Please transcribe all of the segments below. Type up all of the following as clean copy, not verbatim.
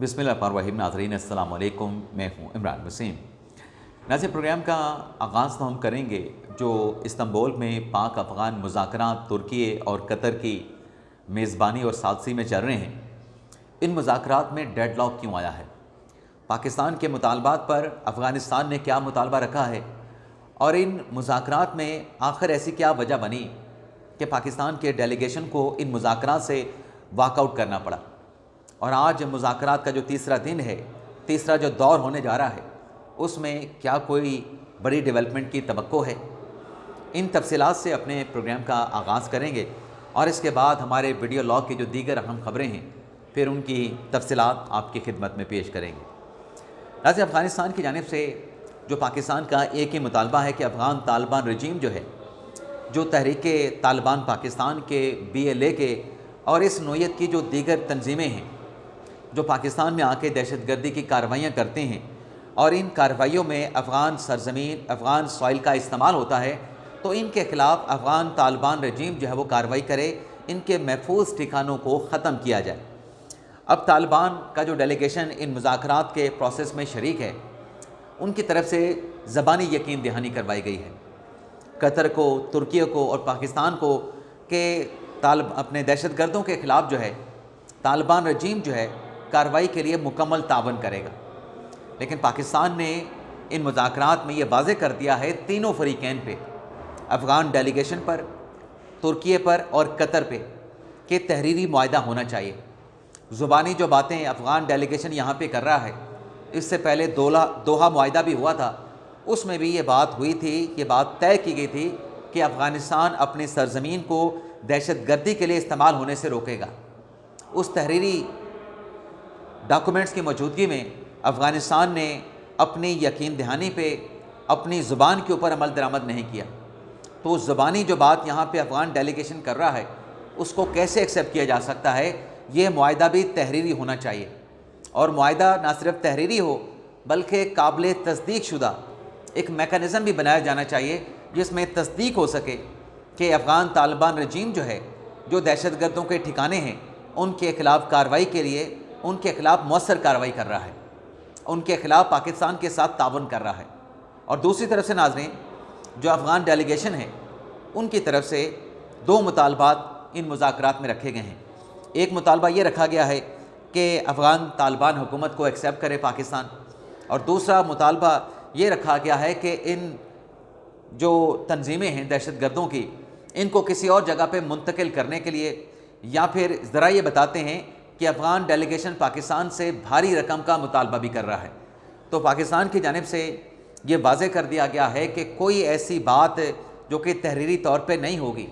बिस्मिल्लाहिर्रहमानिर्रहीम। नाज़रीन अस्सलाम वालेकुम, मैं हूँ इमरान वसीम। नाज़रीन, प्रोग्राम का आगाज़ तो हम करेंगे जो इस्तांबुल में पाक अफ़गान मुज़ाकरात तुर्की और कतर की मेज़बानी और साथी में चल रहे हैं। इन मुज़ाकरात में डेडलॉक क्यों आया है, पाकिस्तान के मुतालबात पर अफ़गानिस्तान ने क्या मुतालबा रखा है, और इन मुज़ाकरात में आखिर ऐसी क्या वजह बनी कि पाकिस्तान के डेलीगेशन को इन मुज़ाकरात से वाकआउट करना पड़ा। और आज मुज़ाकरात का जो तीसरा दिन है, तीसरा जो दौर होने जा रहा है, उसमें क्या कोई बड़ी डेवलपमेंट की तवक्को है। इन तफसीलात से अपने प्रोग्राम का आगाज़ करेंगे और इसके बाद हमारे वीडियो लॉग की जो दीगर अहम खबरें हैं फिर उनकी तफसीलात आपकी खिदमत में पेश करेंगे। वैसे अफ़गानिस्तान की जानिब से जो पाकिस्तान का एक ही मुतालबा है कि अफ़गान तालिबान रजीम जो है, जो तहरीक तालिबान पाकिस्तान के BLA के और इस नोयत की जो दीगर तंजीमें हैं जो पाकिस्तान में आके दहशतगर्दी की कार्रवाइयाँ करते हैं और इन कार्रवाइयों में अफ़गान सरज़मीन, अफ़गान सॉइल का इस्तेमाल होता है, तो इनके ख़िलाफ़ अफ़गान तालिबान रजीम जो है वो कार्रवाई करे, इनके महफूज ठिकानों को ख़त्म किया जाए। अब तालिबान का जो डेलीगेशन इन मुज़ाकरात के प्रोसेस में शरीक है, उनकी तरफ से ज़बानी यकीन दहानी करवाई गई है कतर को, तुर्की को और पाकिस्तान को कि अपने दहशतगर्दों के ख़िलाफ़ जो है तालिबान रजीम जो है कार्रवाई के लिए मुकम्मल तावन करेगा। लेकिन पाकिस्तान ने इन मुज़ाकरात में ये वाज़े कर दिया है तीनों फ़रीक़ैन पे, अफ़गान डेलीगेशन पर, तुर्की पर और कतर पे, कि तहरीरी मुआहदा होना चाहिए। ज़ुबानी जो बातें अफ़गान डेलीगेशन यहाँ पे कर रहा है, इससे पहले दोहा मुआहदा भी हुआ था, उसमें भी ये बात हुई थी, ये बात तय की गई थी कि अफ़गानिस्तान अपनी सरज़मीन को दहशतगर्दी के लिए इस्तेमाल होने से रोकेगा। उस तहरीरी डॉक्यूमेंट्स की मौजूदगी में अफ़गानिस्तान ने अपनी यकीन दहानी पे, अपनी ज़ुबान के ऊपर अमल दरामद नहीं किया। तो उस ज़ुबानी जो बात यहाँ पे अफ़गान डेलीगेशन कर रहा है, उसको कैसे एक्सेप्ट किया जा सकता है। ये मुआहदा भी तहरीरी होना चाहिए, और मुआहदा ना सिर्फ तहरीरी हो बल्कि काबिल तस्दीक शुदा एक मेकनिज़म भी बनाया जाना चाहिए जिसमें तस्दीक हो सके कि अफ़गान तालिबान रजीम जो है, जो दहशतगर्दों के ठिकाने हैं, उनके ख़िलाफ़ कार्रवाई के लिए उनके ख़िलाफ़ मौसर कार्रवाई कर रहा है, उनके ख़िलाफ़ पाकिस्तान के साथ तावन कर रहा है। और दूसरी तरफ से नाज़रीन, जो अफ़गान डेलीगेशन है, उनकी तरफ से दो मुतालबात इन मुज़ाकरात में रखे गए हैं। एक मुतालबा ये रखा गया है कि अफ़गान तालिबान हुकूमत को एक्सेप्ट करे पाकिस्तान, और दूसरा मुतालबा ये रखा गया है कि इन जो तंजीमें हैं दहशतगर्दों की, इनको किसी और जगह पर मुंतकिल करने के लिए, या फिर ज़रा ये बताते हैं कि अफ़गान डेलीगेशन पाकिस्तान से भारी रकम का मुतालबा भी कर रहा है। तो पाकिस्तान की जानिब से ये वाज़े कर दिया गया है कि कोई ऐसी बात जो कि तहरीरी तौर पे नहीं होगी,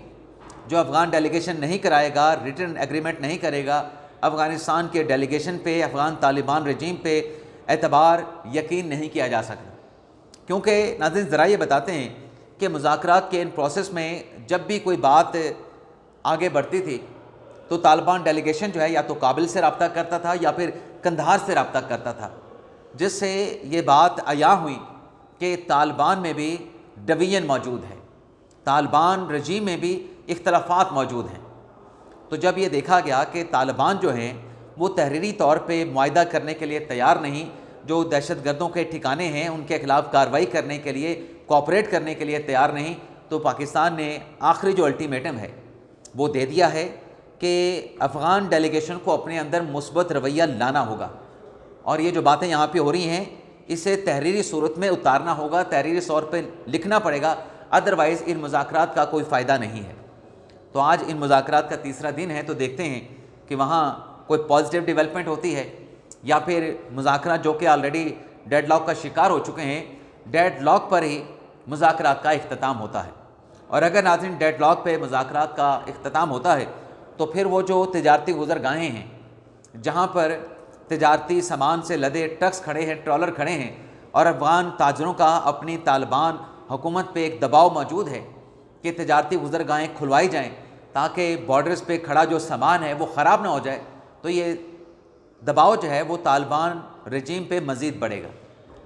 जो अफ़गान डेलीगेशन नहीं कराएगा, रिटर्न एग्रीमेंट नहीं करेगा, अफ़गानिस्तान के डेलीगेशन पे, अफ़गान तालिबान रजीम पे एतबार यकीन नहीं किया जा सकता। क्योंकि नाज़रीन, ज़रा ये बताते हैं कि मुज़ाकरात के इन प्रोसेस में जब भी कोई बात आगे बढ़ती थी तो तालिबान डेलीगेशन जो है या तो काबिल से रब्ता करता था या फिर कंधार से रब्ता करता था, जिससे ये बात आया हुई कि तालिबान में भी डिवीजन मौजूद है, तालिबान रजीम में भी इख्तलाफात मौजूद हैं। तो जब ये देखा गया कि तालिबान जो हैं वो तहरीरी तौर पे मुआहदा करने के लिए तैयार नहीं, जो दहशतगर्दों के ठिकाने हैं उनके ख़िलाफ़ कार्रवाई करने के लिए, कोऑपरेट करने के लिए तैयार नहीं, तो पाकिस्तान ने आखिरी जो अल्टीमेटम है वो दे दिया है कि अफ़गान डेलीगेशन को अपने अंदर मुस्बत रवैया लाना होगा, और ये जो बातें यहाँ पे हो रही हैं इसे तहरीरी सूरत में उतारना होगा, तहरीरी तौर पे लिखना पड़ेगा, अदरवाइज़ इन मुज़ाकरात का कोई फ़ायदा नहीं है। तो आज इन मुज़ाकरात का तीसरा दिन है, तो देखते हैं कि वहाँ कोई पॉजिटिव डेवलपमेंट होती है या फिर मुज़ाकरात जो कि ऑलरेडी डेडलॉक का शिकार हो चुके हैं, डेडलॉक पर ही मुज़ाकरात का इख्तिताम होता है। और अगर नाज़रीन डेडलॉक पे मुज़ाकरात का इख्तिताम होता है तो फिर वो जो तिजारती गुज़रगाहें हैं, जहाँ पर तिजारती सामान से लदे ट्रक्स खड़े हैं, ट्रॉलर खड़े हैं, और अफ़गान ताजरों का अपनी तालिबान हुकूमत पे एक दबाव मौजूद है कि तिजारती गुज़रगाहें खुलवाई जाएं ताकि बॉर्डर्स पे खड़ा जो सामान है वो ख़राब ना हो जाए, तो ये दबाव जो है वो तालिबान रजीम पे मज़ीद बढ़ेगा।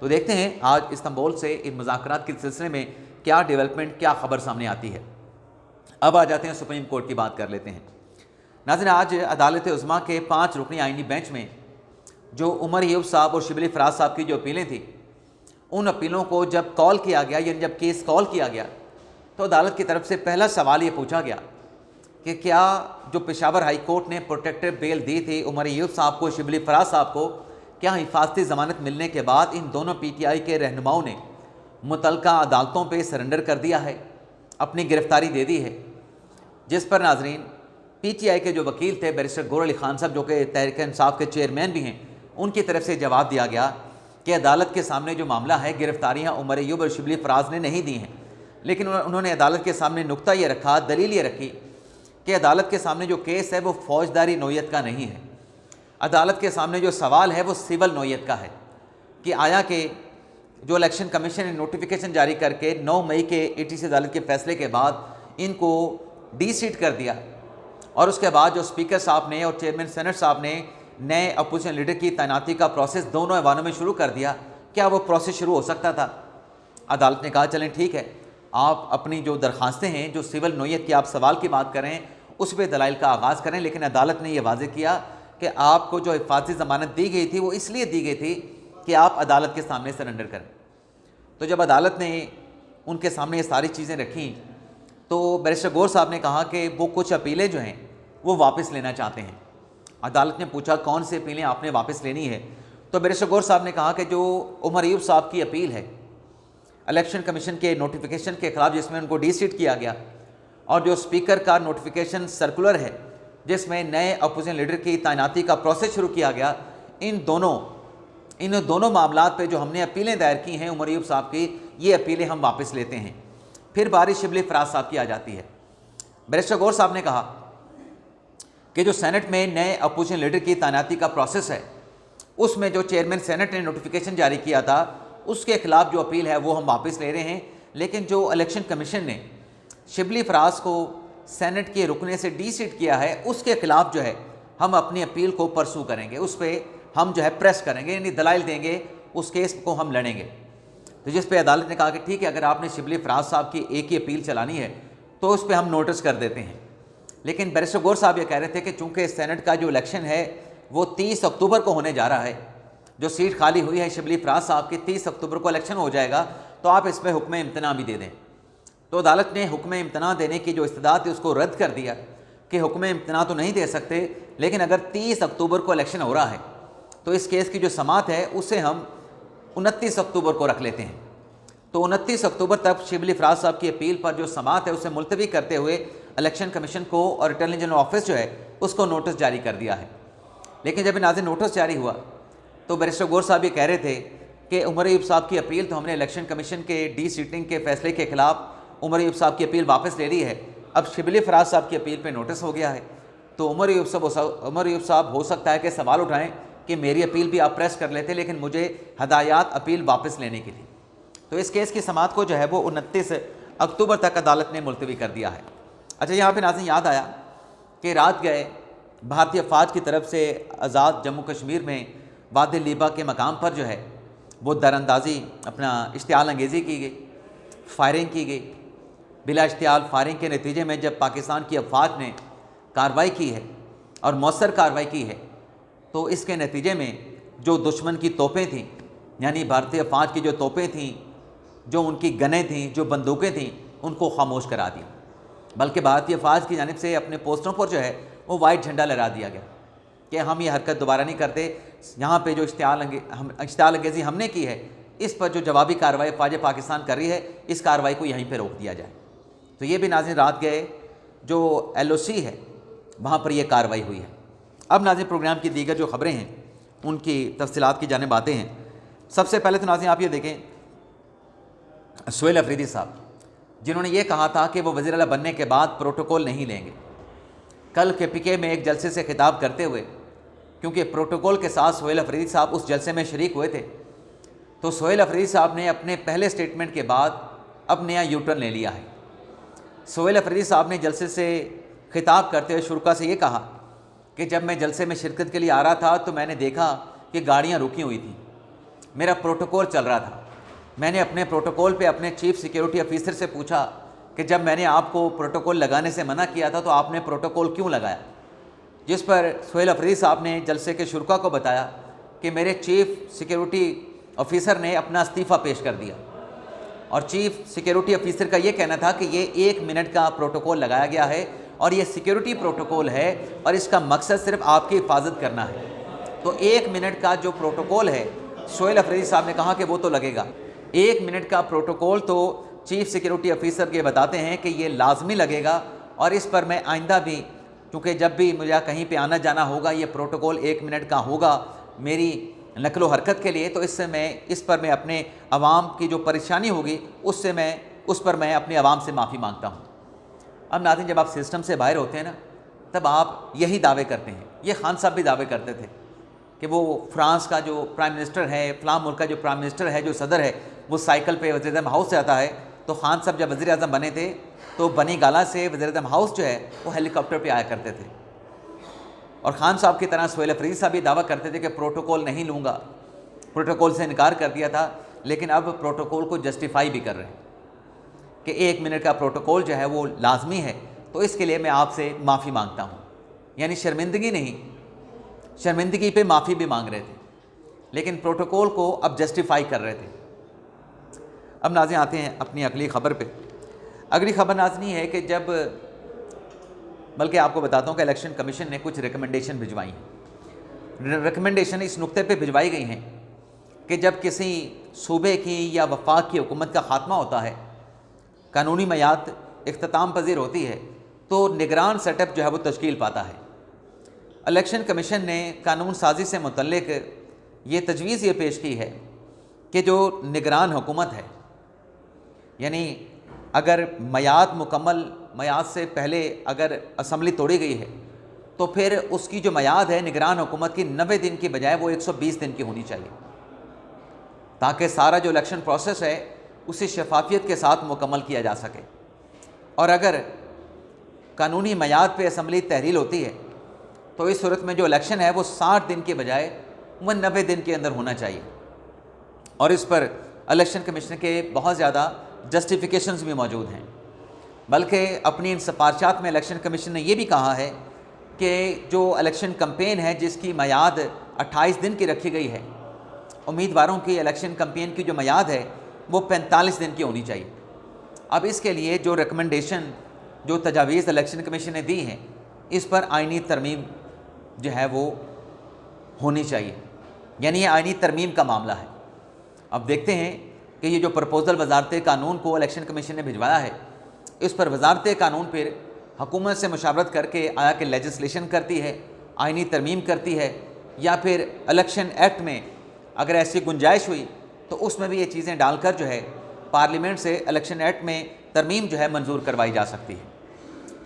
तो देखते हैं आज इस्तांबुल से इन मुज़ाकरात के सिलसिले में क्या डेवलपमेंट, क्या ख़बर सामने आती है। अब आ जाते हैं सुप्रीम कोर्ट की बात कर लेते हैं। नाज़रीन, आज अदालत उज़्मा के 5 रुकनी आइनी बेंच में जो उमर अय्यूब साहब और शिबली फराज साहब की जो अपीलें थी, उन अपीलों को जब कॉल किया गया, यानी जब केस कॉल किया गया, तो अदालत की तरफ से पहला सवाल ये पूछा गया कि क्या जो पेशावर हाई कोर्ट ने प्रोटेक्टिव बेल दी थी उमर अय्यूब साहब को, शिबली फराज साहब को, क्या हिफाजती ज़मानत मिलने के बाद इन दोनों PTI के रहनुमाओं ने मुतलका अदालतों पे सरेंडर कर दिया है, अपनी गिरफ्तारी दे दी है। जिस पर नाजरीन PTI के जो वकील थे बैरिस्टर गौहर अली खान साहब, जो कि तहरीक इंसाफ के चेयरमैन भी हैं, उनकी तरफ से जवाब दिया गया कि अदालत के सामने जो मामला है, गिरफ्तारियाँ उमर अय्यूब और शिबली फराज ने नहीं दी हैं, लेकिन उन्होंने अदालत के सामने नुक्ता ये रखा, दलील ये रखी कि अदालत के सामने जो केस है वो फौजदारी नौयत का नहीं है। अदालत के सामने जो सवाल है वो सिविल नौयत का है कि आया कि जो इलेक्शन कमीशन ने नोटिफिकेशन जारी करके 9 मई के ATC अदालत के फैसले के बाद इनको डी-सीट कर दिया, और उसके बाद जो स्पीकर साहब ने और चेयरमैन सेनेट साहब ने नए अपोजिशन लीडर की तैनाती का प्रोसेस दोनों ऐवानों में शुरू कर दिया, क्या वो प्रोसेस शुरू हो सकता था? अदालत ने कहा चलें ठीक है, आप अपनी जो दरख्वास्तें हैं, जो सिविल नौयत की आप सवाल की बात करें, उस पर दलाइल का आगाज़ करें। लेकिन अदालत ने यह वाज़ेह किया कि आपको जो हिफाजती ज़मानत दी गई थी वो इसलिए दी गई थी कि आप अदालत के सामने सरेंडर करें। तो जब अदालत ने उनके सामने ये सारी चीज़ें रखी, तो बैरिस्टर गौहर साहब ने कहा कि वो कुछ अपीलें जो हैं वो वापस लेना चाहते हैं। अदालत ने पूछा कौन सी अपीलें आपने वापस लेनी है, तो बैरिस्टर गौहर साहब ने कहा कि जो उमर अय्यूब साहब की अपील है इलेक्शन कमीशन के नोटिफिकेशन के ख़िलाफ़, जिसमें उनको डी-सीट किया गया, और जो स्पीकर का नोटिफिकेशन सर्कुलर है जिसमें नए अपोजिशन लीडर की तैनाती का प्रोसेस शुरू किया गया, इन दोनों मामलात पे जो हमने अपीलें दायर की हैं उमर अय्यूब साहब की, ये अपीलें हम वापस लेते हैं। फिर बारी शिबली फराज साहब की आ जाती है। बैरिस्टर गौहर साहब ने कहा कि जो सेनेट में नए अपोजिशन लीडर की तैनाती का प्रोसेस है, उसमें जो चेयरमैन सेनेट ने नोटिफिकेशन जारी किया था, उसके खिलाफ जो अपील है वो हम वापस ले रहे हैं। लेकिन जो इलेक्शन कमीशन ने शिबली फराज को सेनेट के रुकने से डी-सीट किया है, उसके खिलाफ जो है हम अपनी अपील को परसू करेंगे, उस पर हम जो है प्रेस करेंगे, यानी दलाइल देंगे, उस केस को हम लड़ेंगे। तो जिस पे अदालत ने कहा कि ठीक है, अगर आपने शिबली फराज साहब की एक ही अपील चलानी है तो उस पर हम नोटिस कर देते हैं। लेकिन बैरिस्टर गौहर साहब ये कह रहे थे कि चूँकि सेनेट का जो इलेक्शन है वो 30 अक्टूबर को होने जा रहा है, जो सीट खाली हुई है शिबली फराज साहब की, 30 अक्टूबर को इलेक्शन हो जाएगा, तो आप इस पर हुक्म इम्तना भी दे दें। तो अदालत ने हुक्म इम्तना देने की जो इस्तदाद थी उसको रद्द कर दिया कि हुक्म इम्तना तो नहीं दे सकते, लेकिन अगर 30 अक्टूबर को इलेक्शन हो रहा है तो इस केस की जो समाअत है उसे हम 29 अक्टूबर को रख लेते हैं। तो 29 अक्टूबर तक शिबली फराज साहब की अपील पर जो समाअत है उसे मुलतवी करते हुए इलेक्शन कमीशन को और रिटर्निंग जनरल ऑफिस जो है उसको नोटिस जारी कर दिया है। लेकिन जब नाज़िर नोटिस जारी हुआ तो बैरिस्टर गौहर साहब ये कह रहे थे कि उमर अय्यूब साहब की अपील तो हमने इलेक्शन कमीशन के डी-सीटिंग के फैसले के खिलाफ उमर अय्यूब साहब की अपील वापस ले ली है, अब शिबली फराज साहब की अपील पे नोटिस हो गया है। तो उमर अय्यूब साहब हो सकता है कि सवाल उठाएं कि मेरी अपील भी आप प्रेस कर लेते, लेकिन मुझे हदायत अपील वापस लेने के लिए। तो इस केस की समाअत को जो है वो 29 अक्टूबर तक अदालत ने मुलतवी कर दिया है। अच्छा, यहाँ पे नाज़रीन याद आया कि रात गए भारतीय फ़ौज की तरफ से आज़ाद जम्मू कश्मीर में वादी लीबा के मकाम पर जो है वो दरअंदाजी अपना इश्तियाल अंगेज़ी की गई, फायरिंग की गई। बिला इश्तियाल फायरिंग के नतीजे में जब पाकिस्तान की अफवाज ने कार्रवाई की है और मौसर कार्रवाई की है, तो इसके नतीजे में जो दुश्मन की तोपें थीं, यानी भारतीय फ़ौज की जो तोपें थीं, जो उनकी गनें थीं, जो बंदूकें थीं, उनको खामोश करा दिया। बल्कि भारतीय फ़ौज की जानिब से अपने पोस्टरों पर जो है वो वाइट झंडा लहरा दिया गया कि हम ये हरकत दोबारा नहीं करते। यहाँ पे जो इश्तियाल अंगेज़ी हमने की है, इस पर जो जवाबी कार्रवाई फ़ौज पाकिस्तान कर रही है, इस कार्रवाई को यहीं पर रोक दिया जाए। तो ये भी नाज़रीन रात गए जो LOC है वहाँ पर यह कार्रवाई हुई है। अब नाज़रीन प्रोग्राम की दीगर जो ख़बरें हैं उनकी तफसीलात की जानिब आते हैं। सबसे पहले तो नाज़रीन आप ये देखें, सुहेल अफरीदी साहब जिन्होंने ये कहा था कि वो वज़ीर आला बनने के बाद प्रोटोकॉल नहीं लेंगे, कल KPK में एक जलसे से खिताब करते हुए, क्योंकि प्रोटोकॉल के साथ सुहेल अफरीदी साहब उस जलसे में शरीक हुए थे, तो सुहेल अफरीदी साहब ने अपने पहले स्टेटमेंट के बाद अब नया यूटर्न ले लिया है। सुहेल अफरीदी साहब ने जलसे से खिताब करते हुए शुरुआत से ये कहा कि जब मैं जलसे में शिरकत के लिए आ रहा था तो मैंने देखा कि गाड़ियाँ रुकी हुई थी, मेरा प्रोटोकॉल चल रहा था। मैंने अपने प्रोटोकॉल पे अपने चीफ सिक्योरिटी ऑफिसर से पूछा कि जब मैंने आपको प्रोटोकॉल लगाने से मना किया था तो आपने प्रोटोकॉल क्यों लगाया, जिस पर सुहेल अफरीदी साहब ने जलसे के शुरका को बताया कि मेरे चीफ सिक्योरिटी ऑफिसर ने अपना इस्तीफ़ा पेश कर दिया, और चीफ सिक्योरिटी ऑफिसर का ये कहना था कि ये 1 मिनट का प्रोटोकॉल लगाया गया है और ये सिक्योरिटी प्रोटोकॉल है और इसका मकसद सिर्फ आपकी हिफाजत करना है। तो 1 मिनट का जो प्रोटोकॉल है, शोएल अफरीदी साहब ने कहा कि वो तो लगेगा। 1 मिनट का प्रोटोकॉल तो चीफ सिक्योरिटी ऑफिसर के बताते हैं कि ये लाजमी लगेगा, और इस पर मैं आइंदा भी, क्योंकि जब भी मुझे कहीं पे आना जाना होगा ये प्रोटोकॉल 1 मिनट का होगा मेरी नकलो हरकत के लिए, तो इस पर मैं अपने अवाम की जो परेशानी होगी उस पर मैं अपनी आवाम से माफ़ी मांगता हूँ। अब नाज़रीन, जब आप सिस्टम से बाहर होते हैं ना, तब आप यही दावे करते हैं। ये खान साहब भी दावे करते थे कि वो फ्रांस का जो प्राइम मिनिस्टर है, फ़लाँ मुल्क का जो प्राइम मिनिस्टर है, जो सदर है, वो साइकिल पे वज़ीर आज़म हाउस से आता है। तो खान साहब जब वज़ीर आज़म बने थे तो बनी गाला से वज़ीर आज़म हाउस जो है वो हेलीकॉप्टर पे आया करते थे। और खान साहब की तरह शोएल अफरीदी साहब भी दावा करते थे कि प्रोटोकॉल नहीं लूँगा, प्रोटोकॉल से इनकार कर दिया था, लेकिन अब प्रोटोकॉल को जस्टिफाई भी कर रहे हैं कि 1 मिनट का प्रोटोकॉल जो है वो लाजमी है, तो इसके लिए मैं आपसे माफ़ी मांगता हूँ। यानी शर्मिंदगी नहीं, शर्मिंदगी पे माफ़ी भी मांग रहे थे, लेकिन प्रोटोकॉल को अब जस्टिफाई कर रहे थे। अब नाज़रीन आते हैं अपनी अगली ख़बर पे। अगली ख़बर नाज़रीन है कि बल्कि आपको बताता हूँ कि इलेक्शन कमीशन ने कुछ रिकमेंडेशन भिजवाई हैं। रिकमेंडेशन इस नुक्ते पे भिजवाई गई हैं कि जब किसी सूबे की या वफाक की हुकूमत का ख़ात्मा होता है, कानूनी मयाद इख्तिताम पजीर होती है, तो निगरान सेटअप जो है वो तश्कील पाता है। इलेक्शन कमीशन ने कानून साजी से मुतल्लिक ये तजवीज़ ये पेश की है कि जो निगरान हुकूमत है, यानी अगर मयाद से पहले अगर असम्बली तोड़ी गई है, तो फिर उसकी जो मयाद है निगरान हुकूमत की 90 दिन की बजाय वो 120 दिन की होनी चाहिए, ताकि सारा जो इलेक्शन प्रोसेस है उसी शफाफियत के साथ मुकम्मल किया जा सके। और अगर कानूनी मयाद पे असम्बली तहरील होती है तो इस सूरत में जो इलेक्शन है वो 60 दिन के बजाय वो 90 दिन के अंदर होना चाहिए। और इस पर इलेक्शन कमीशन के बहुत ज़्यादा जस्टिफिकेशंस भी मौजूद हैं। बल्कि अपनी इन सिफारिशात में इलेक्शन कमीशन ने यह भी कहा है कि जो इलेक्शन कैंपेन है जिसकी मयाद 28 दिन की रखी गई है, उम्मीदवारों की इलेक्शन कैंपेन की जो मयाद है वो 45 दिन की होनी चाहिए। अब इसके लिए जो रिकमेंडेशन, जो तजावीज़ इलेक्शन कमीशन ने दी हैं, इस पर आइनी तरमीम जो है वो होनी चाहिए, यानी ये आइनी तरमीम का मामला है। अब देखते हैं कि ये जो प्रपोज़ल वजारत कानून को इलेक्शन कमीशन ने भिजवाया है, इस पर वजारत कानून फिर हुकूमत से मुशावरत करके आया कि लेजिस्लेशन करती है, आइनी तरमीम करती है, या फिर इलेक्शन एक्ट में अगर ऐसी गुंजाइश हुई तो उसमें भी ये चीज़ें डालकर जो है पार्लियामेंट से इलेक्शन एक्ट में तरमीम जो है मंजूर करवाई जा सकती है।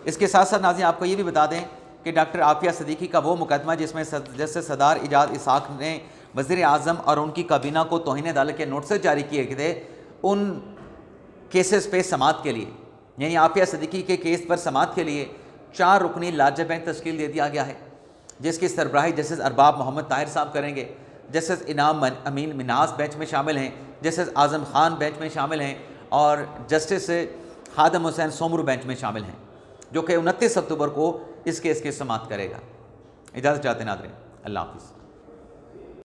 इसके साथ साथ नाज़रीन आपको ये भी बता दें कि डॉक्टर आफिया सदीकी का वो मुकदमा जिसमें जस्टिस सरदार इजाज़ इसाक ने वज़ीर आज़म और उनकी काबीना को तौहीन अदालत के नोटिस जारी किए थे, उन केसेस पे समाअत के लिए, यानी आफिया सदीकी के केस पर समाअत के लिए 4 रुकनी लार्जर बेंच तश्कील दे दिया गया है, जिसकी सरबराही जस्टिस अरबाब मोहम्मद ताहिर साहब करेंगे। जस्टिस इनाम अमीन मिनास बेंच में शामिल हैं, जस्टिस आज़म खान बेंच में शामिल हैं, और जस्टिस खादम हुसैन सोमरू बेंच में शामिल हैं, जो कि 29 अक्टूबर को इस केस की समाअत करेगा। इजाज़त चाहते नाज़रीन, अल्लाह हाफ़िज़।